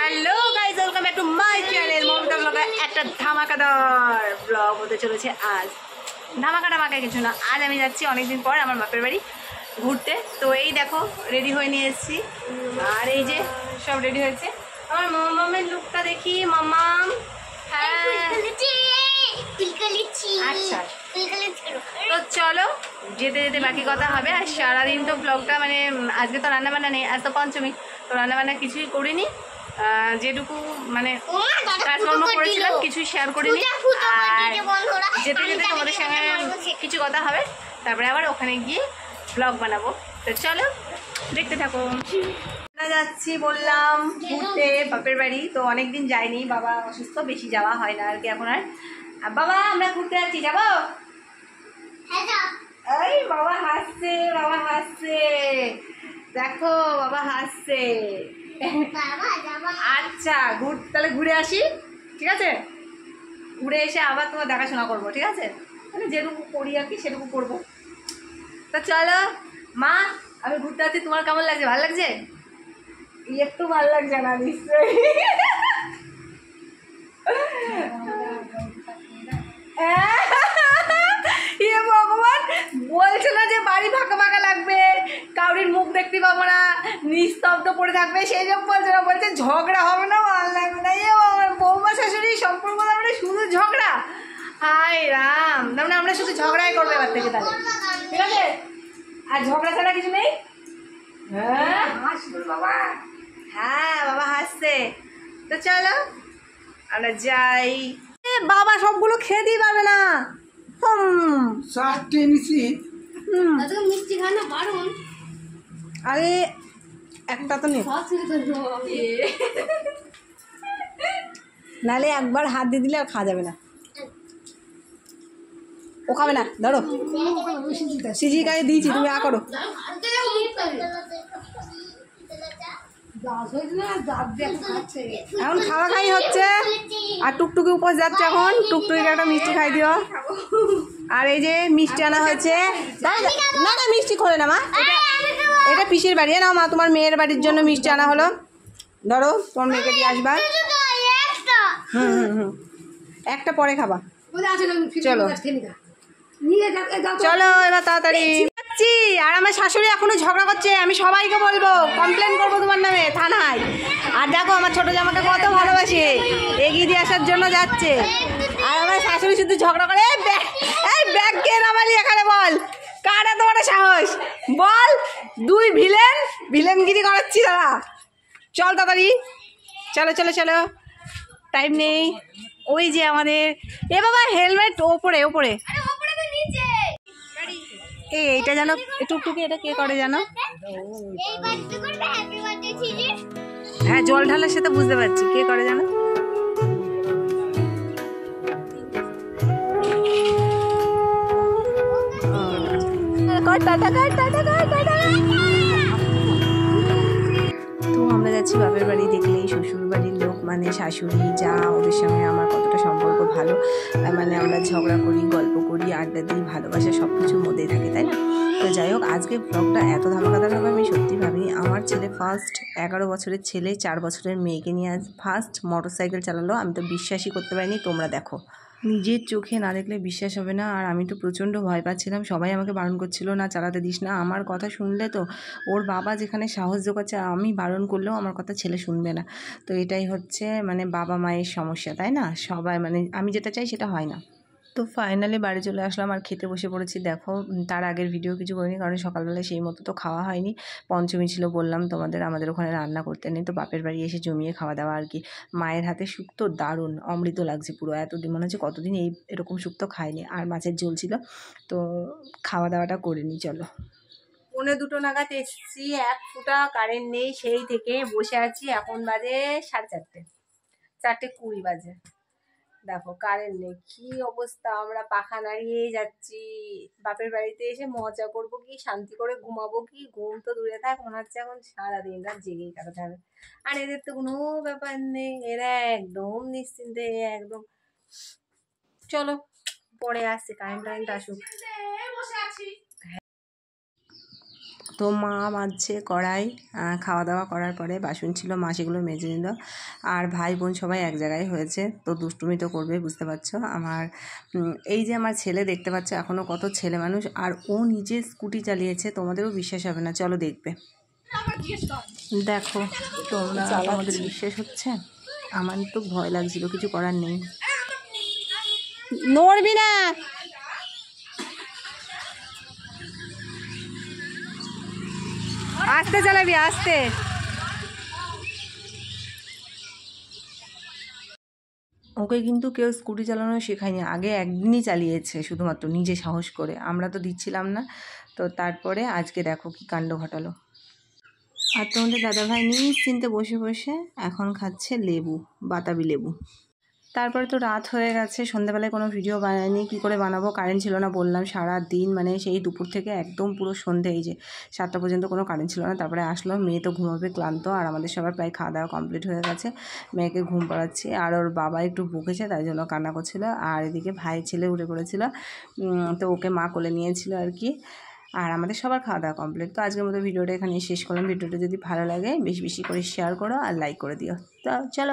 Hello guys, welcome back to my channel Mamata ব্লগে। একটা ধামাকাদার blog হতে চলেছে আজ। ধামাকা কিছু না, আজ আমি যাচ্ছি অনেকদিন পর আমার বাপের বাড়ি ঘুরতে। তো এই দেখো রেডি হয়ে নিয়ে এসেছি, আর এই যে সব রেডি হয়েছে। আমার মামামের লুকটা দেখি। মামাম আচ্ছা, তো চলো যেতে যেতে বাকি কথা হবে। আর সারাদিন তো ব্লগটা মানে আজকে তো রান্নাবান্না নেই, আজ তো পঞ্চমী, তো রান্নাবান্না কিছুই করিনি। যেটুকু মানে কাজকর্ম করেছিলাম কিছুই শেয়ার করিনি। আর যেতে যেতে তোমাদের সঙ্গে কিছু কথা হবে, তারপরে আবার ওখানে গিয়ে ব্লগ বানাবো। তো চলো দেখতে থাকো। যাচ্ছি বললাম ঘুরতে বাপের বাড়ি, তো অনেকদিন যাইনি, বাবা অসুস্থ, বেশি যাওয়া হয় না আর কি এখন। আর বাবা আমরা ঘুরতে যাচ্ছি, যাবো? এই বাবা হাসছে, বাবা হাসছে, দেখো বাবা হাসছে। আচ্ছা তাহলে ঘুরে আসি, ঠিক আছে? ঘুরে এসে আবার তোমার দেখাশোনা করবো, ঠিক আছে? মানে যেটুকু করি আর কি সেটুকু করবো। তো চলো মা, আমি ঘুরতে যাচ্ছি, তোমার কেমন লাগছে? ভালো লাগছে? একটু ভালো লাগছে না নিশ্চয়ই? ভগবান, বলছে না যে বাড়ি ফাঁকা ফাঁকা লাগবে, কাউরির মুখ দেখতে পাবো না, নিস্তব্ধ পড়ে থাকবে, সেই সব বলছে না। বলছে ঝগড়া হবে না, ভালো লাগবে না। আমার বৌমা শাশুড়ি সম্পর্ক আমরা শুধু ঝগড়া। হায় রাম, তার আমরা শুধু ঝগড়াই করবো এবার থেকে, তাহলে ঠিক আছে? আর ঝগড়া ছাড়া কিছু নেই। হ্যাঁ বাবা, হ্যাঁ বাবা হাসছে। তো চলো আমরা যাই। বাবা সবগুলো খেয়ে দিয়ে পারবে না। মিষ্টি খানা বারণ, আরে একটা তো নেই, নাহলে একবার হাত দিয়ে দিলে আর খাওয়া যাবে না। ও খাবে না, ধরো সিজি গায়ে দিয়েছি, তুমি আ করো। এখন খাওয়া খাই হচ্ছে, আর টুকটুকি উপোস যাচ্ছে এখন, টুকটুকিকে একটা মিষ্টি খাই দিও। আর এই যে মিষ্টি আনা হয়েছে, না না মিষ্টি খোলে না মা, এটা পিসির বাড়ি নাও মা, তোমার মেয়ের বাড়ির জন্য মিষ্টি আনা হলো, ধরো তোমার মেয়েকে দিয়ে আসবা। হুম, একটা পরে খাবা। চলো চলো এবার তাড়াতাড়ি যাচ্ছি। আর আমার শাশুড়ি এখনো ঝগড়া করছে, আমি সবাইকে বলবো, কমপ্লেন করবো তোমার নামে থানায়। আর দেখো আমার ছোট জামাকে কত ভালোবাসে, এগিয়ে দিয়ে আসার জন্য যাচ্ছে। আর আমার শাশুড়ি শুধু ঝগড়া করে। এই ব্যাগ কে নামালি এখানে, বল কার এত বড় সাহস, বল। দুই ভিলেনগিরি করাচ্ছি দাদা। চল তাড়াতাড়ি, চলো চলো চলো, টাইম নেই। ওই যে আমাদের এ বাবা হেলমেট ওপরে ওপরে, এইটা জানো টুকটুকি, এটা কে করে জানো? হ্যাঁ জল ঢালার সাথে বুঝতে পারছি কে করে জানো। তো আমরা যাচ্ছি বাপের বাড়ি, দেখলেই শ্বশুর বাড়ির লোক মানে শাশুড়ি যা, ওদের সঙ্গে আমার কতটা সম্পর্ক ভালো। মানে আমরা ঝগড়া করি, গল্প করি, আড্ডা দিই, ভালোবাসা সব কিছুর মধ্যেই থাকে, তাই না? তো যাই হোক, আজকে ব্লগটা এত ধামাকাদার হবে আমি সত্যি ভাবিনি। আমার ছেলে ফার্স্ট 11 বছরের ছেলে 4 বছরের মেয়েকে নিয়ে আজ ফার্স্ট মোটরসাইকেল চালালো। আমি তো বিশ্বাসই করতে পারিনি, তোমরা দেখো। নিজের চোখে না দেখলে বিশ্বাস হবে না। আর আমি তো প্রচণ্ড ভয় পাচ্ছিলাম, সবাই আমাকে বারণ করছিল না চালাতে দিস না। আমার কথা শুনলে তো ওর বাবা যেখানে সাহস জোগাচ্ছে, আমি বারণ করলেও আমার কথা ছেলে শুনবে না। তো এটাই হচ্ছে মানে বাবা মায়ের সমস্যা, তাই না? সবাই মানে আমি যেটা চাই সেটা হয় না। তো ফাইনালি বাড়ি চলে আসলাম আর খেতে বসে পড়েছি। দেখো তার আগের ভিডিও কিছু করিনি, কারণ সকালবেলা সেই মতো তো খাওয়া হয়নি, পঞ্চমী ছিল বললাম তোমাদের, আমাদের ওখানে রান্না করতে নেই। তো বাপের বাড়ি এসে জমিয়ে খাওয়া দাওয়া আর কি। মায়ের হাতে শুক্তো দারুণ, অমৃত লাগছে পুরো। এতদিন মনে হচ্ছে কতদিন এরকম শুক্তো খাইনি। আর মাছের ঝোল ছিল, তো খাওয়া দাওয়াটা করে নিই। চলো 1:45 নাগাদ এসেছি, 1 ফুটা কারেন্ট নেই, সেই থেকে বসে আছি। এখন বাজে 4:30, 4:20 বাজে। দেখো কারেন্ট নেই, কি অবস্থা। আমরা পাখা নাড়িয়ে যাচ্ছি। বাপের বাড়িতে এসে মজা করবো কি, শান্তি করে ঘুমাবো কি, ঘুম তো দূরে থাক, মনে হচ্ছে এখন সারাদিন রাত জেগেই কাটাতে হবে। আর এদের তো কোনো ব্যাপার নেই, এরা একদম নিশ্চিন্তে একদম। চলো পরে আসছে, কারেন্ট আসুক। তো মা মাজছে কড়াই, খাওয়া দাওয়া করার পরে বাসন ছিল মা সেগুলো মেজে নিল। আর ভাই বোন সবাই এক জায়গায় হয়েছে, তো দুষ্টুমি তো করবে, বুঝতে পারছো। আমার এই যে আমার ছেলে দেখতে পাচ্ছ এখনও কত ছেলে মানুষ, আর ও নিজে স্কুটি চালিয়েছে, তোমাদেরও বিশ্বাস হবে না, চলো দেখবে। দেখো তোমরা, তোমাদের বিশ্বাস হচ্ছে? আমার তো ভয় লাগছিল, কিছু করার নেই। নড়বি না, আস্তে চালাবি, আস্তে। ওকে কিন্তু কেউ স্কুটি চালানো শেখায়নি, আগে একদিনই চালিয়েছে শুধুমাত্র নিজে সাহস করে, আমরা তো দিচ্ছিলাম না। তো তারপরে আজকে দেখো কি কাণ্ড ঘটালো। আর তোমাদের দাদাভাই নিশ্চিন্তে বসে বসে এখন খাচ্ছে লেবু, বাতাবি লেবু। তারপরে তো রাত হয়ে গেছে, সন্ধ্যাবেলায় কোনো ভিডিও বানাইনি, কী করে বানাবো, কারেন্ট ছিল না বললাম, সারা দিন মানে সেই দুপুর থেকে একদম পুরো সন্ধ্যে, এই যে 7টা পর্যন্ত কোনো কারেন্ট ছিল না। তারপরে আসলো, মেয়ে তো ঘুমাবে ক্লান্ত, আর আমাদের সবার প্রায় খাওয়া দাওয়া কমপ্লিট হয়ে গেছে, মেয়েকে ঘুম পাড়াচ্ছি। আর ওর বাবা একটু বকেছে, তাই জন্য কান্না করছিল। আর এদিকে ভাই ছেলে উঠে পড়েছিল, তো ওকে মা কোলে নিয়েছিল আর কি। আর আমাদের সবার খাওয়া দাওয়া কমপ্লিট। তো আজকের মতো ভিডিওটা এখানে শেষ করলাম। ভিডিওটা যদি ভালো লাগে বেশি বেশি করে শেয়ার করো আর লাইক করে দিও। তো চলো।